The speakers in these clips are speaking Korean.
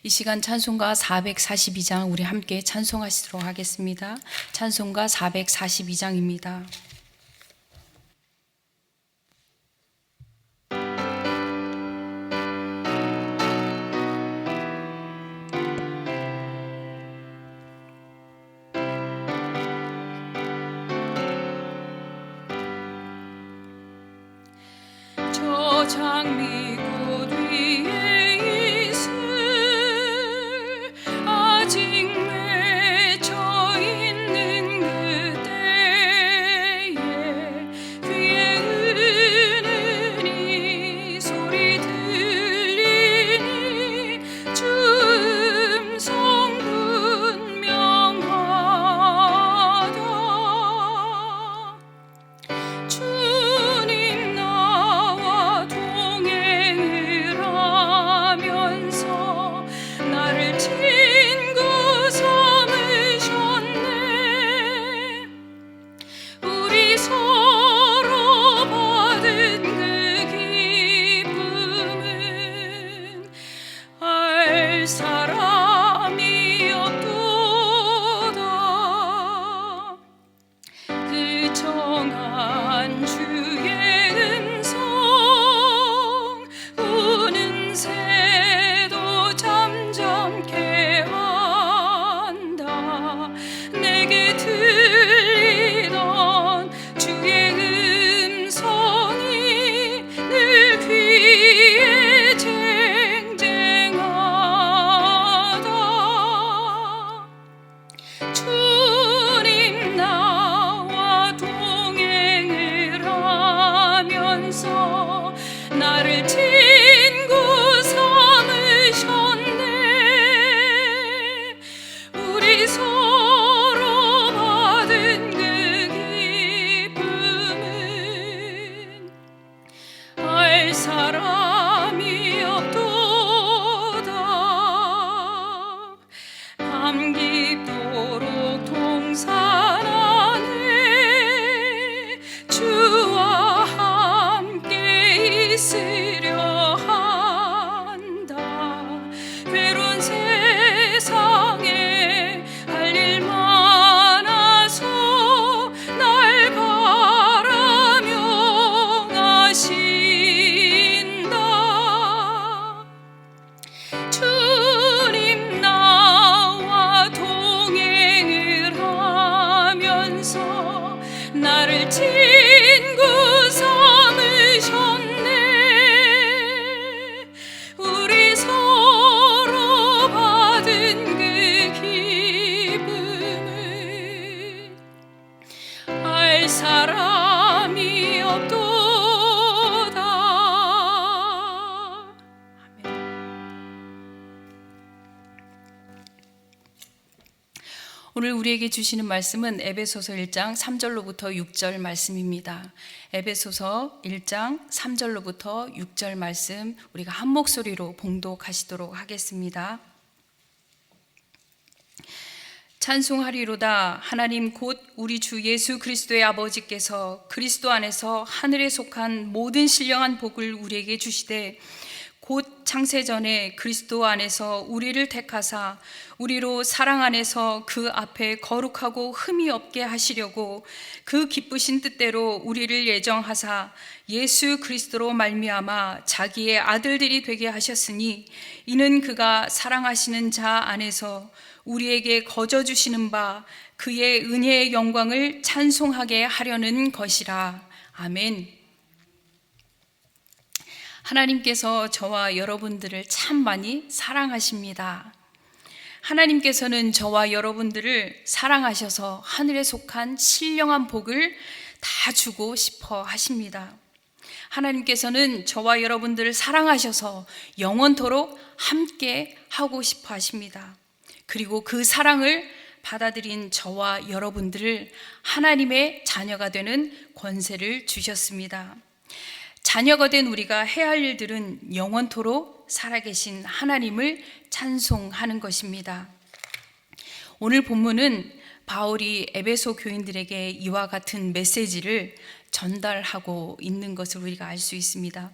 이 시간 찬송가 442장 우리 함께 찬송하시도록 하겠습니다. 찬송가 442장입니다. 저 장미꽃 위에 이슬 아직 맺혀 있는 그때에 귀에 은은히 소리 들리니 주 음성 분명하다. 주님 나와 동행을 하면서 나를 친구 삼으셨네. 우리 서로 받은 그 기쁨은 알 사람이 없도다. 그 정한 주의 음성 우는 새도 잠잠케 한다. 내게 들리던 주의 음성이 늘 귀에 쟁쟁하다. 주님 나와 동행을 하면서 나를 친구 삼으셨네. 우리 서로 받은 그 기쁨은 알 사람이 없도다. 밤 깊도록 동산 안에 주와 함께 있으려 한다. 외로운 세상에 할 일 많아서 날 바라며 가신다. 주님 나와 동행을 하면서 나를 친구 삼으셨네. 우리 서로 받은 그 기쁨은 알 사람이 없도다. 아멘. 오늘 우리에게 주시는 말씀은 에베소서 1장 3절로부터 6절 말씀입니다. 에베소서 1장 3절로부터 6절 말씀 우리가 한 목소리로 봉독하시도록 하겠습니다. 찬송하리로다. 하나님 곧 우리 주 예수 그리스도의 아버지께서 그리스도 안에서 하늘에 속한 모든 신령한 복을 우리에게 주시되 곧 창세전에 그리스도 안에서 우리를 택하사 우리로 사랑 안에서 그 앞에 거룩하고 흠이 없게 하시려고 그 기쁘신 뜻대로 우리를 예정하사 예수 그리스도로 말미암아 자기의 아들들이 되게 하셨으니 이는 그가 사랑하시는 자 안에서 우리에게 거저 주시는 바 그의 은혜의 영광을 찬송하게 하려는 것이라. 아멘. 하나님께서 저와 여러분들을 참 많이 사랑하십니다. 하나님께서는 저와 여러분들을 사랑하셔서 하늘에 속한 신령한 복을 다 주고 싶어 하십니다. 하나님께서는 저와 여러분들을 사랑하셔서 영원토록 함께 하고 싶어 하십니다. 그리고 그 사랑을 받아들인 저와 여러분들을 하나님의 자녀가 되는 권세를 주셨습니다. 자녀가 된 우리가 해야 할 일들은 영원토록 살아계신 하나님을 찬송하는 것입니다. 오늘 본문은 바울이 에베소 교인들에게 이와 같은 메시지를 전달하고 있는 것을 우리가 알 수 있습니다.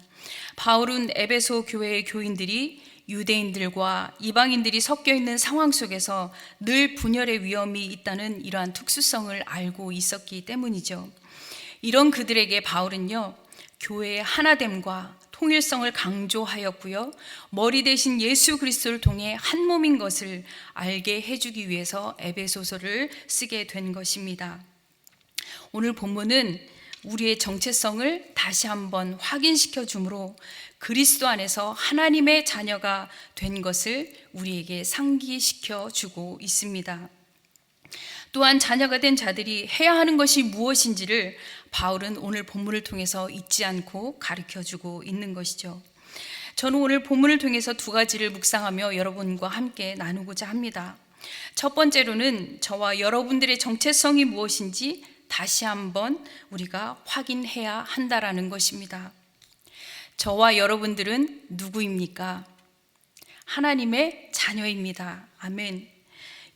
바울은 에베소 교회의 교인들이 유대인들과 이방인들이 섞여 있는 상황 속에서 늘 분열의 위험이 있다는 이러한 특수성을 알고 있었기 때문이죠. 이런 그들에게 바울은요, 교회의 하나됨과 통일성을 강조하였고요, 머리 대신 예수 그리스도를 통해 한 몸인 것을 알게 해주기 위해서 에베소서를 쓰게 된 것입니다. 오늘 본문은 우리의 정체성을 다시 한번 확인시켜 주므로 그리스도 안에서 하나님의 자녀가 된 것을 우리에게 상기시켜 주고 있습니다. 또한 자녀가 된 자들이 해야 하는 것이 무엇인지를 바울은 오늘 본문을 통해서 잊지 않고 가르쳐 주고 있는 것이죠. 저는 오늘 본문을 통해서 두 가지를 묵상하며 여러분과 함께 나누고자 합니다. 첫 번째로는 저와 여러분들의 정체성이 무엇인지 다시 한번 우리가 확인해야 한다라는 것입니다. 저와 여러분들은 누구입니까? 하나님의 자녀입니다. 아멘.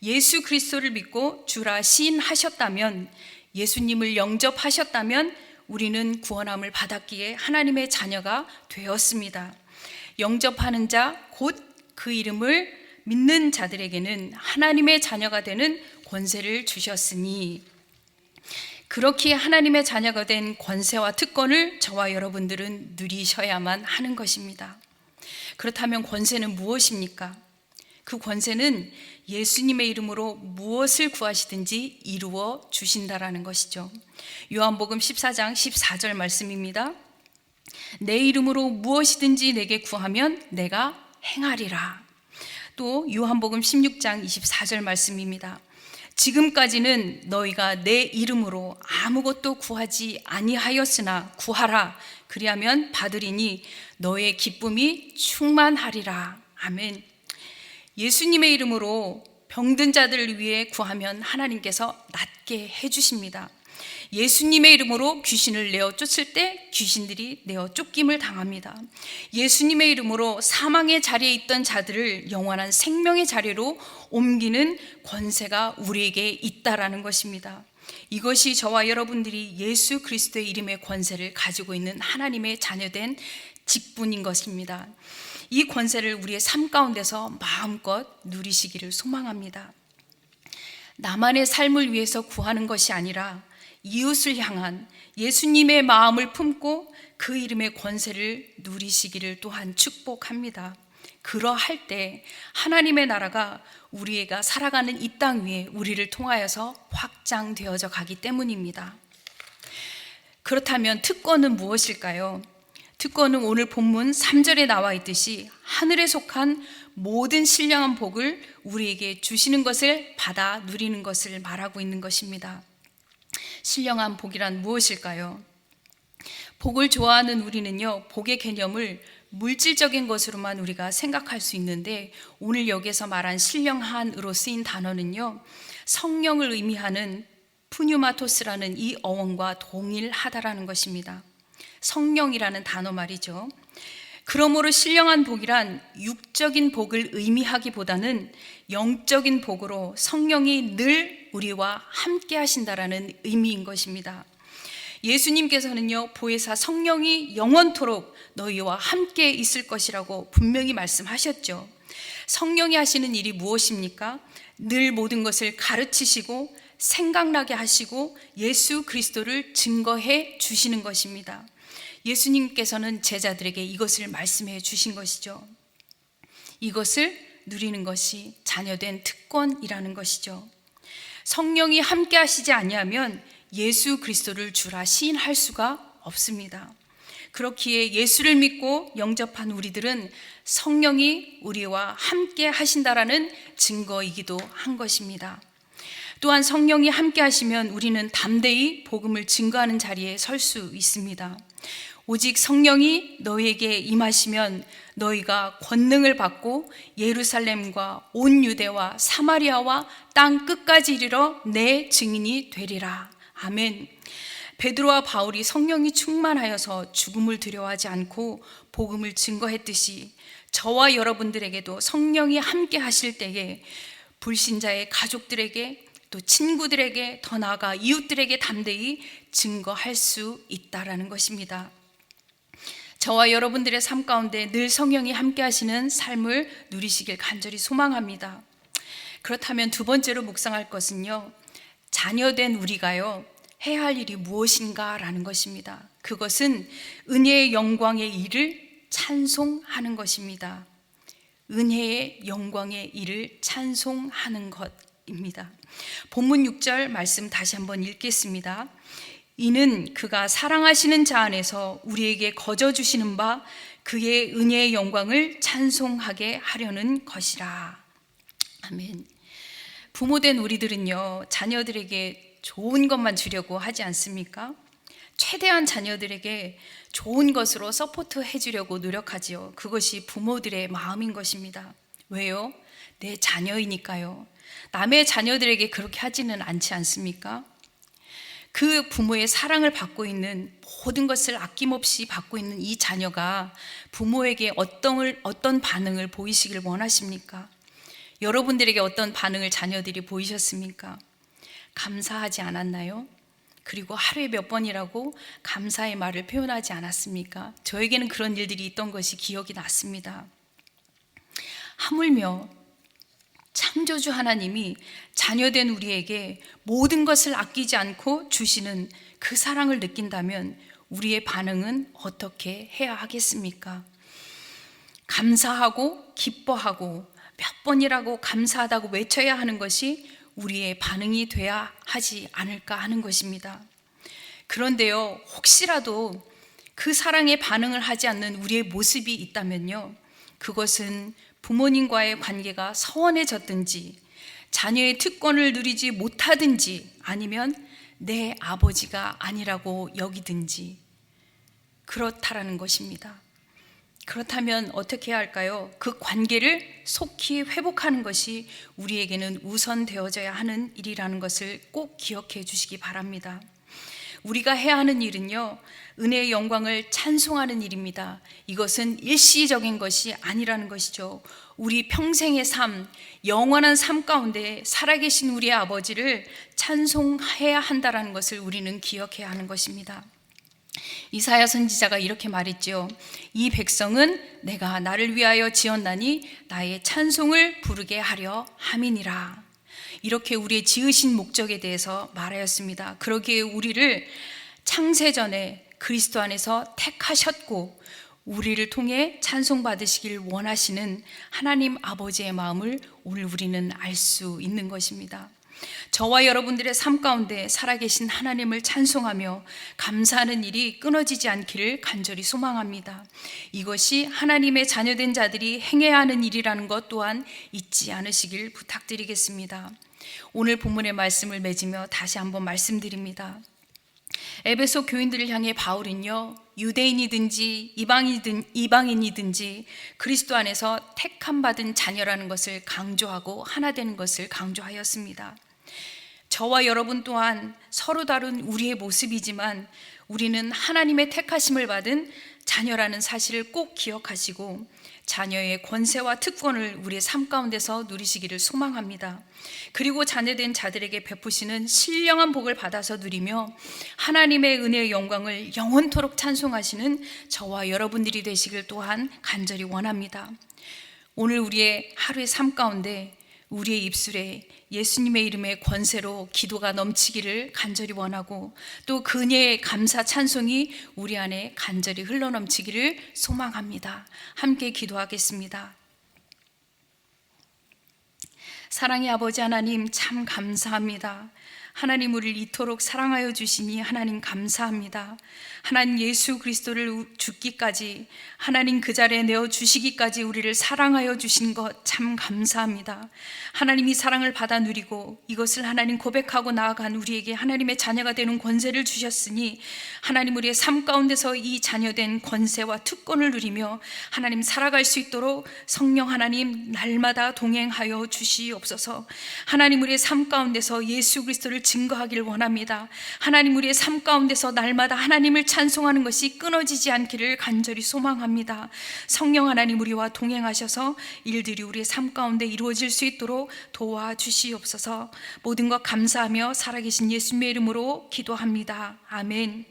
예수 그리스도를 믿고 주라 시인하셨다면, 예수님을 영접하셨다면 우리는 구원함을 받았기에 하나님의 자녀가 되었습니다. 영접하는 자, 곧 그 이름을 믿는 자들에게는 하나님의 자녀가 되는 권세를 주셨으니, 그렇기에 하나님의 자녀가 된 권세와 특권을 저와 여러분들은 누리셔야만 하는 것입니다. 그렇다면 권세는 무엇입니까? 그 권세는 예수님의 이름으로 무엇을 구하시든지 이루어 주신다라는 것이죠. 요한복음 14장 14절 말씀입니다. 내 이름으로 무엇이든지 내게 구하면 내가 행하리라. 또 요한복음 16장 24절 말씀입니다. 지금까지는 너희가 내 이름으로 아무것도 구하지 아니하였으나 구하라. 그리하면 받으리니 너의 기쁨이 충만하리라. 아멘. 예수님의 이름으로 병든 자들을 위해 구하면 하나님께서 낫게 해주십니다. 예수님의 이름으로 귀신을 내어 쫓을 때 귀신들이 내어 쫓김을 당합니다. 예수님의 이름으로 사망의 자리에 있던 자들을 영원한 생명의 자리로 옮기는 권세가 우리에게 있다라는 것입니다. 이것이 저와 여러분들이 예수 그리스도의 이름의 권세를 가지고 있는 하나님의 자녀된 직분인 것입니다. 이 권세를 우리의 삶 가운데서 마음껏 누리시기를 소망합니다. 나만의 삶을 위해서 구하는 것이 아니라 이웃을 향한 예수님의 마음을 품고 그 이름의 권세를 누리시기를 또한 축복합니다. 그러할 때 하나님의 나라가 우리가 살아가는 이 땅 위에 우리를 통하여서 확장되어져 가기 때문입니다. 그렇다면 특권은 무엇일까요? 특권은 오늘 본문 3절에 나와 있듯이 하늘에 속한 모든 신령한 복을 우리에게 주시는 것을 받아 누리는 것을 말하고 있는 것입니다. 신령한 복이란 무엇일까요? 복을 좋아하는 우리는요, 복의 개념을 물질적인 것으로만 우리가 생각할 수 있는데, 오늘 여기서 말한 신령한으로 쓰인 단어는요, 성령을 의미하는 푸뉴마토스라는 이 어원과 동일하다라는 것입니다. 성령이라는 단어 말이죠. 그러므로 신령한 복이란 육적인 복을 의미하기보다는 영적인 복으로 성령이 늘 우리와 함께 하신다라는 의미인 것입니다. 예수님께서는요, 보혜사 성령이 영원토록 너희와 함께 있을 것이라고 분명히 말씀하셨죠. 성령이 하시는 일이 무엇입니까? 늘 모든 것을 가르치시고 생각나게 하시고 예수 그리스도를 증거해 주시는 것입니다. 예수님께서는 제자들에게 이것을 말씀해 주신 것이죠. 이것을 누리는 것이 자녀된 특권이라는 것이죠. 성령이 함께 하시지 아니하면 예수 그리스도를 주라 시인할 수가 없습니다. 그렇기에 예수를 믿고 영접한 우리들은 성령이 우리와 함께 하신다라는 증거이기도 한 것입니다. 또한 성령이 함께 하시면 우리는 담대히 복음을 증거하는 자리에 설 수 있습니다. 오직 성령이 너희에게 임하시면 너희가 권능을 받고 예루살렘과 온 유대와 사마리아와 땅 끝까지 이르러 내 증인이 되리라. 아멘. 베드로와 바울이 성령이 충만하여서 죽음을 두려워하지 않고 복음을 증거했듯이 저와 여러분들에게도 성령이 함께 하실 때에 불신자의 가족들에게 또 친구들에게 더 나아가 이웃들에게 담대히 증거할 수 있다라는 것입니다. 저와 여러분들의 삶 가운데 늘 성령이 함께 하시는 삶을 누리시길 간절히 소망합니다. 그렇다면 두 번째로 묵상할 것은요, 자녀된 우리가요 해야 할 일이 무엇인가 라는 것입니다. 그것은 은혜의 영광의 일을 찬송하는 것입니다. 은혜의 영광의 일을 찬송하는 것입니다. 본문 6절 말씀 다시 한번 읽겠습니다. 이는 그가 사랑하시는 자 안에서 우리에게 거저 주시는 바 그의 은혜의 영광을 찬송하게 하려는 것이라. 아멘. 부모된 우리들은요, 자녀들에게 좋은 것만 주려고 하지 않습니까? 최대한 자녀들에게 좋은 것으로 서포트해 주려고 노력하지요. 그것이 부모들의 마음인 것입니다. 왜요? 내 자녀이니까요. 남의 자녀들에게 그렇게 하지는 않지 않습니까? 그 부모의 사랑을 받고 있는, 모든 것을 아낌없이 받고 있는 이 자녀가 부모에게 어떤 반응을 보이시길 원하십니까? 여러분들에게 어떤 반응을 자녀들이 보이셨습니까? 감사하지 않았나요? 그리고 하루에 몇 번이라고 감사의 말을 표현하지 않았습니까? 저에게는 그런 일들이 있던 것이 기억이 났습니다. 하물며 창조주 하나님이 자녀된 우리에게 모든 것을 아끼지 않고 주시는 그 사랑을 느낀다면 우리의 반응은 어떻게 해야 하겠습니까? 감사하고 기뻐하고 몇 번이라고 감사하다고 외쳐야 하는 것이 우리의 반응이 돼야 하지 않을까 하는 것입니다. 그런데요, 혹시라도 그 사랑에 반응을 하지 않는 우리의 모습이 있다면요, 그것은 부모님과의 관계가 서원해졌든지 자녀의 특권을 누리지 못하든지 아니면 내 아버지가 아니라고 여기든지 그렇다라는 것입니다. 그렇다면 어떻게 해야 할까요? 그 관계를 속히 회복하는 것이 우리에게는 우선되어져야 하는 일이라는 것을 꼭 기억해 주시기 바랍니다. 우리가 해야 하는 일은요, 은혜의 영광을 찬송하는 일입니다. 이것은 일시적인 것이 아니라는 것이죠. 우리 평생의 삶, 영원한 삶 가운데 살아계신 우리의 아버지를 찬송해야 한다는 것을 우리는 기억해야 하는 것입니다. 이사야 선지자가 이렇게 말했죠. 이 백성은 내가 나를 위하여 지었나니 나의 찬송을 부르게 하려 함이니라. 이렇게 우리의 지으신 목적에 대해서 말하였습니다. 그러기에 우리를 창세전에 그리스도 안에서 택하셨고 우리를 통해 찬송받으시길 원하시는 하나님 아버지의 마음을 오늘 우리는 알 수 있는 것입니다. 저와 여러분들의 삶 가운데 살아계신 하나님을 찬송하며 감사하는 일이 끊어지지 않기를 간절히 소망합니다. 이것이 하나님의 자녀된 자들이 행해야 하는 일이라는 것 또한 잊지 않으시길 부탁드리겠습니다. 오늘 본문의 말씀을 맺으며 다시 한번 말씀드립니다. 에베소 교인들을 향해 바울은요, 유대인이든지 이방인이든지 그리스도 안에서 택함 받은 자녀라는 것을 강조하고 하나 되는 것을 강조하였습니다. 저와 여러분 또한 서로 다른 우리의 모습이지만 우리는 하나님의 택하심을 받은 자녀라는 사실을 꼭 기억하시고 자녀의 권세와 특권을 우리의 삶 가운데서 누리시기를 소망합니다. 그리고 자녀된 자들에게 베푸시는 신령한 복을 받아서 누리며 하나님의 은혜의 영광을 영원토록 찬송하시는 저와 여러분들이 되시길 또한 간절히 원합니다. 오늘 우리의 하루의 삶 가운데 우리의 입술에 예수님의 이름의 권세로 기도가 넘치기를 간절히 원하고 또 그녀의 감사 찬송이 우리 안에 간절히 흘러넘치기를 소망합니다. 함께 기도하겠습니다. 사랑의 아버지 하나님, 참 감사합니다. 하나님, 우리를 이토록 사랑하여 주시니 하나님 감사합니다. 하나님, 예수 그리스도를 죽기까지, 하나님 그 자리에 내어주시기까지 우리를 사랑하여 주신 것 참 감사합니다. 하나님이 사랑을 받아 누리고 이것을 하나님 고백하고 나아간 우리에게 하나님의 자녀가 되는 권세를 주셨으니 하나님, 우리의 삶 가운데서 이 자녀된 권세와 특권을 누리며 하나님 살아갈 수 있도록 성령 하나님 날마다 동행하여 주시옵소서. 하나님, 우리의 삶 가운데서 예수 그리스도를 증거하길 원합니다. 하나님, 우리의 삶 가운데서 날마다 하나님을 찬송하는 것이 끊어지지 않기를 간절히 소망합니다. 성령 하나님, 우리와 동행하셔서 일들이 우리의 삶 가운데 이루어질 수 있도록 도와주시옵소서. 모든 것 감사하며 살아계신 예수님의 이름으로 기도합니다. 아멘.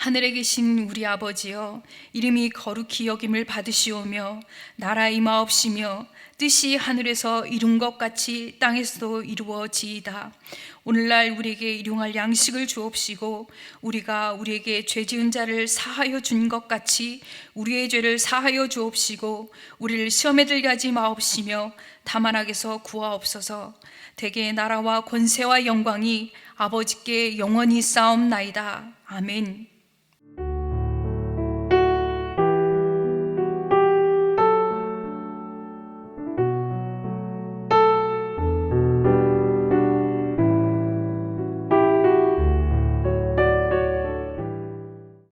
하늘에 계신 우리 아버지여, 이름이 거룩히 여김을 받으시오며 나라 임하옵시며 뜻이 하늘에서 이룬 것 같이 땅에서도 이루어지이다. 오늘날 우리에게 일용할 양식을 주옵시고 우리가 우리에게 죄 지은 자를 사하여 준 것 같이 우리의 죄를 사하여 주옵시고 우리를 시험에 들게 하지 마옵시며 다만 악에서 구하옵소서. 대개 나라와 권세와 영광이 아버지께 영원히 싸움나이다. 아멘.